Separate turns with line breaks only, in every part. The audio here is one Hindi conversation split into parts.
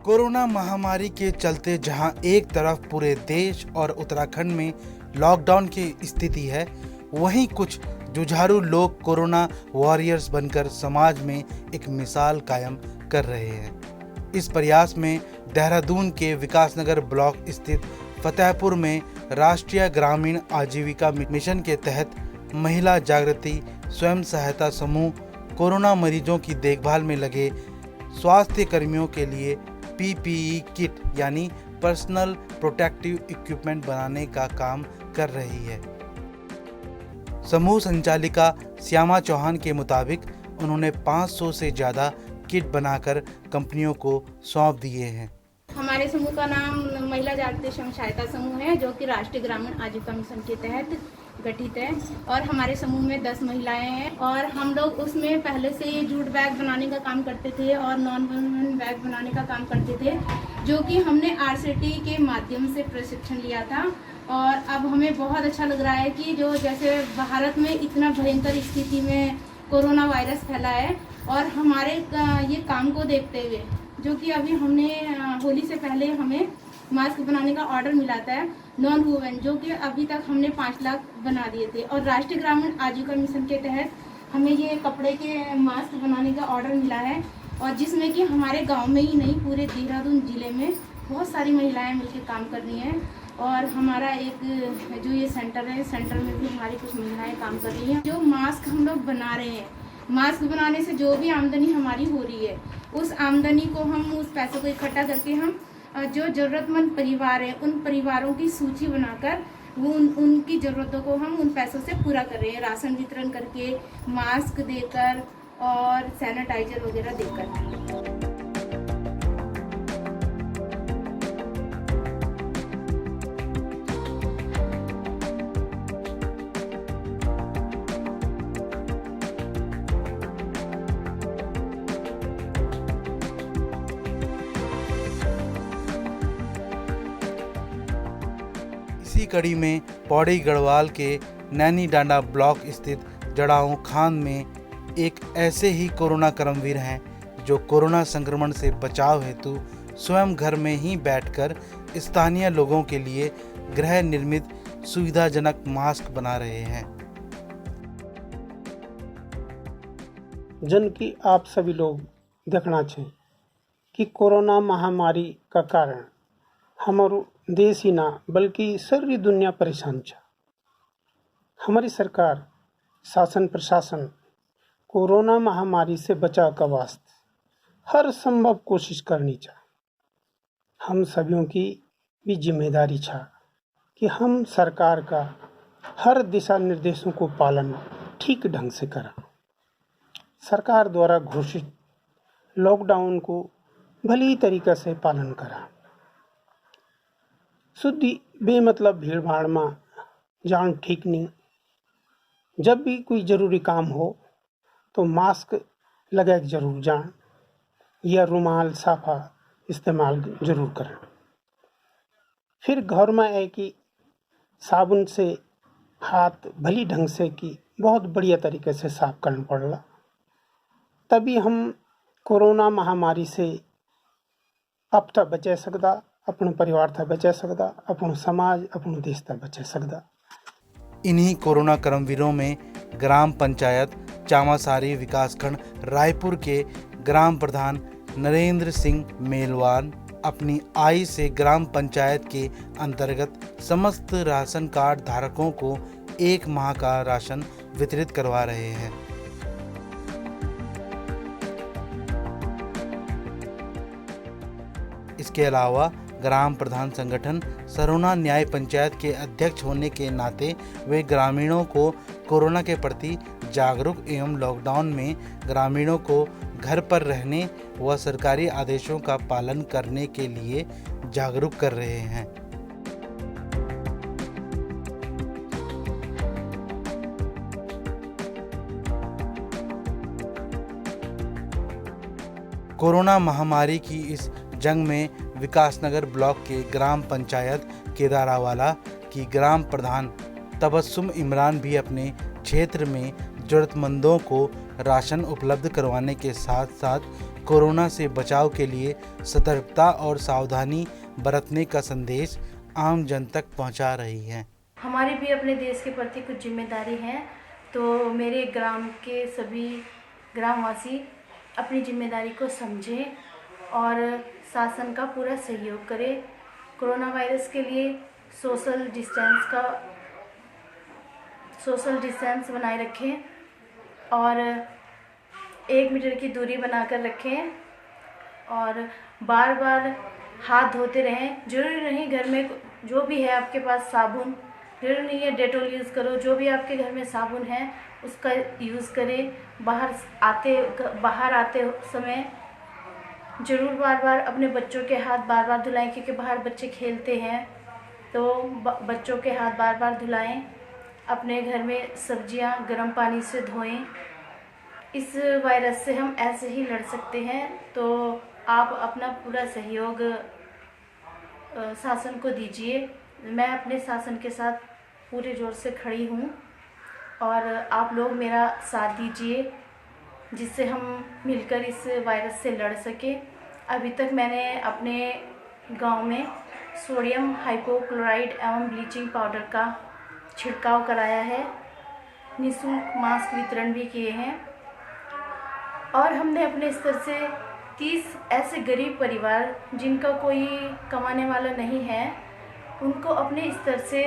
कोरोना महामारी के चलते जहां एक तरफ पूरे देश और उत्तराखंड में लॉकडाउन की स्थिति है, वहीं कुछ जुझारू लोग कोरोना वॉरियर्स बनकर समाज में एक मिसाल कायम कर रहे हैं। इस प्रयास में देहरादून के विकासनगर ब्लॉक स्थित फतेहपुर में राष्ट्रीय ग्रामीण आजीविका मिशन के तहत महिला जागृति स्वयं सहायता समूह कोरोना मरीजों की देखभाल में लगे स्वास्थ्य कर्मियों के लिए पीपीई किट यानी पर्सनल प्रोटेक्टिव इक्विपमेंट बनाने का काम कर रही है। समूह संचालिका श्यामा चौहान के मुताबिक उन्होंने 500 से ज़्यादा किट बनाकर कंपनियों को सौंप दिए हैं।
हमारे समूह का नाम महिला जागृति स्वयं सहायता समूह है, जो कि राष्ट्रीय ग्रामीण आजीविका मिशन के तहत गठित है और हमारे समूह में 10 महिलाएं हैं और हम लोग उसमें पहले से जूट बैग बनाने का काम करते थे और नॉन वुमेन बैग बनाने का काम करते थे, जो कि हमने आरसीटी के माध्यम से प्रशिक्षण लिया था। और अब हमें बहुत अच्छा लग रहा है कि जो जैसे भारत में इतना भयंकर स्थिति में कोरोना वायरस फैला है और हमारे ये काम को देखते हुए, जो कि अभी हमने होली से पहले हमें मास्क बनाने का ऑर्डर मिला था नॉन वुमेन, जो कि अभी तक हमने 5 लाख बना दिए थे। और राष्ट्रीय ग्रामीण आजीविका मिशन के तहत हमें ये कपड़े के मास्क बनाने का ऑर्डर मिला है और जिसमें कि हमारे गांव में ही नहीं पूरे देहरादून ज़िले में बहुत सारी महिलाएं मिलकर काम कर रही हैं। और हमारा एक जो ये सेंटर है, सेंटर में भी हमारी कुछ महिलाएँ काम कर रही हैं। जो मास्क हम लोग बना रहे हैं, मास्क बनाने से जो भी आमदनी हमारी हो रही है, उस आमदनी को हम उस पैसों को इकट्ठा करके हम जो ज़रूरतमंद परिवार हैं उन परिवारों की सूची बनाकर वो उनकी ज़रूरतों को हम उन पैसों से पूरा कर रहे हैं, राशन वितरण करके, मास्क देकर और सैनिटाइजर वगैरह देकर।
इसी कड़ी में पौड़ी गढ़वाल के नैनी डांडा ब्लॉक स्थित जड़ाऊ खान में एक ऐसे ही कोरोना कर्मवीर हैं जो कोरोना संक्रमण से बचाव हेतु स्वयं घर में ही बैठकर स्थानीय लोगों के लिए गृह निर्मित सुविधाजनक मास्क बना रहे हैं।
जन की आप सभी लोग देखना चाहिए कि कोरोना महामारी का कारण हमारो देश ही ना बल्कि सारी दुनिया परेशान छ। हमारी सरकार शासन प्रशासन कोरोना महामारी से बचाव का वास्ते हर संभव कोशिश करनी चाहिए। हम सभी की भी जिम्मेदारी छ कि हम सरकार का हर दिशा निर्देशों को पालन ठीक ढंग से करें। सरकार द्वारा घोषित लॉकडाउन को भली तरीके से पालन करें। शुद्ध बेमतलब भीड़ भाड़ में जान ठीक नहीं। जब भी कोई ज़रूरी काम हो तो मास्क लगा के जरूर जाएं या रुमाल साफा इस्तेमाल जरूर करें। फिर घर में है कि साबुन से हाथ भली ढंग से की बहुत बढ़िया तरीके से साफ करना पड़ेगा, तभी हम कोरोना महामारी से अब तक बचा सकता, अपने परिवार तक बचा सकता, अपना समाज अपना देश तक बचा सकता।
इन्हीं कोरोना कर्मवीरों में ग्राम पंचायत चामासारी विकासखंड रायपुर के ग्राम प्रधान नरेंद्र सिंह मेलवान अपनी आय से ग्राम पंचायत के अंतर्गत समस्त राशन कार्ड धारकों को 1 माह का राशन वितरित करवा रहे हैं। इसके अलावा ग्राम प्रधान संगठन सरोना न्याय पंचायत के अध्यक्ष होने के नाते वे ग्रामीणों को कोरोना के प्रति जागरूक एवं लॉकडाउन में ग्रामीणों को घर पर रहने व सरकारी आदेशों का पालन करने के लिए जागरूक कर रहे हैं। कोरोना महामारी की इस जंग में विकासनगर ब्लॉक के ग्राम पंचायत केदारावाला की ग्राम प्रधान तबस्सुम इमरान भी अपने क्षेत्र में जरूरतमंदों को राशन उपलब्ध करवाने के साथ साथ कोरोना से बचाव के लिए सतर्कता और सावधानी बरतने का संदेश आम जन तक पहुंचा रही हैं।
हमारी भी अपने देश के प्रति कुछ जिम्मेदारी है, तो मेरे ग्राम के सभी ग्रामवासी अपनी जिम्मेदारी को समझें और शासन का पूरा सहयोग करें। कोरोना वायरस के लिए सोशल डिस्टेंस बनाए रखें और 1 मीटर की दूरी बनाकर रखें और बार बार हाथ धोते रहें। ज़रूरी नहीं घर में जो भी है आपके पास साबुन, ज़रूरी नहीं है डेटॉल यूज़ करो, जो भी आपके घर में साबुन है उसका यूज़ करें। बाहर आते समय ज़रूर बार बार अपने बच्चों के हाथ बार बार धुलाएं, क्योंकि बाहर बच्चे खेलते हैं तो बच्चों के हाथ बार बार धुलाएं। अपने घर में सब्जियां गर्म पानी से धोएं। इस वायरस से हम ऐसे ही लड़ सकते हैं, तो आप अपना पूरा सहयोग शासन को दीजिए। मैं अपने शासन के साथ पूरे जोर से खड़ी हूँ और आप लोग मेरा साथ दीजिए, जिससे हम मिलकर इस वायरस से लड़ सकें। अभी तक मैंने अपने गांव में सोडियम हाइपोक्लोराइड एवं ब्लीचिंग पाउडर का छिड़काव कराया है, निःशुल्क मास्क वितरण भी किए हैं और हमने अपने स्तर से 30 ऐसे गरीब परिवार जिनका कोई कमाने वाला नहीं है, उनको अपने स्तर से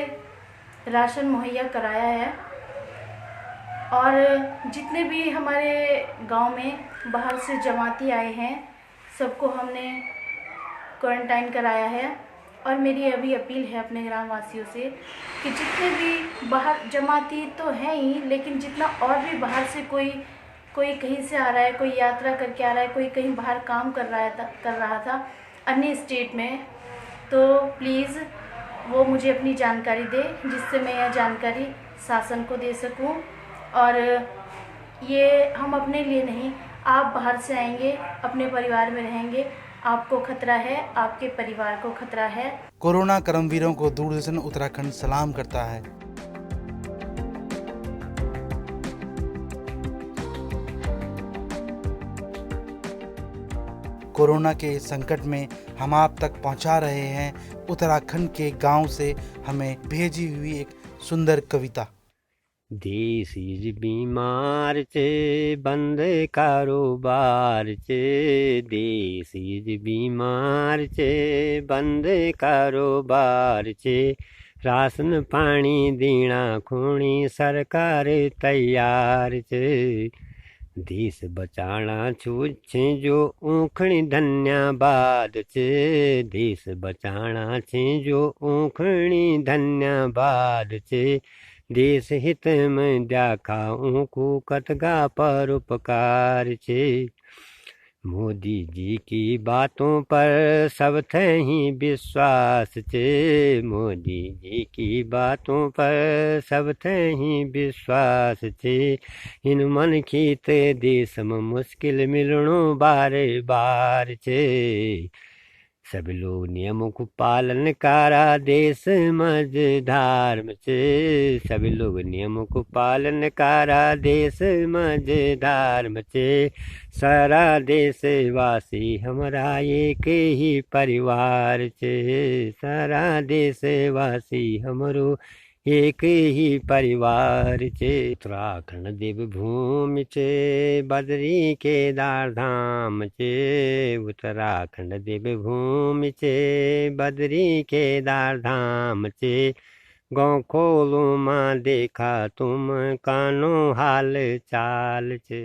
राशन मुहैया कराया है। और जितने भी हमारे गांव में बाहर से जमाती आए हैं सबको हमने क्वारंटाइन कराया है। और मेरी अभी अपील है अपने ग्रामवासियों से कि जितने भी बाहर जमाती तो हैं ही, लेकिन जितना और भी बाहर से कोई कहीं से आ रहा है, कोई यात्रा करके आ रहा है, कोई कहीं बाहर काम कर रहा था अन्य स्टेट में, तो प्लीज़ वो मुझे अपनी जानकारी दे, जिससे मैं यह जानकारी शासन को दे सकूं। और ये हम अपने लिए नहीं, आप बाहर से आएंगे, अपने परिवार में रहेंगे, आपको खतरा है, आपके परिवार को खतरा है।
कोरोना कर्मवीरों को दूरदर्शन उत्तराखंड सलाम करता है। कोरोना के संकट में हम आप तक पहुंचा रहे हैं उत्तराखंड के गांव से हमें भेजी हुई एक सुंदर कविता।
देश बीमार चे बंद कारोबार चे, देश बीमार चे बंद कारोबार चे, राशन पानी दीना खूणी सरकार तैयार चे, देश बचाना छे जो ऊखणी धन्यवाद चे, देश बचाना छे जो ऊखणी धन्यवाद चे, देश हित में द्याखाऊं को कतगा परोपकार छे, मोदी जी की बातों पर सब थे ही विश्वास छे, मोदी जी की बातों पर सब थे ही विश्वास छे, इन मन खीत देश में मुश्किल मिलणो बारे बार छे, सब लोग नियमों को पालन करा देश में धर्म छे, सब लोग नियमों को पालन करा देश में धर्म छे, सारा देशवासी हमारा एक ही परिवार छे, सारा देशवासी हमारो एक ही परिवार छे। उत्तराखंड देवभूमि चे बद्री केदार धाम चे, उत्तराखंड देवभूमि चे बद्री केदार धाम चे, गाँव खोलो माँ देखा तुम कानो हाल चाल चे।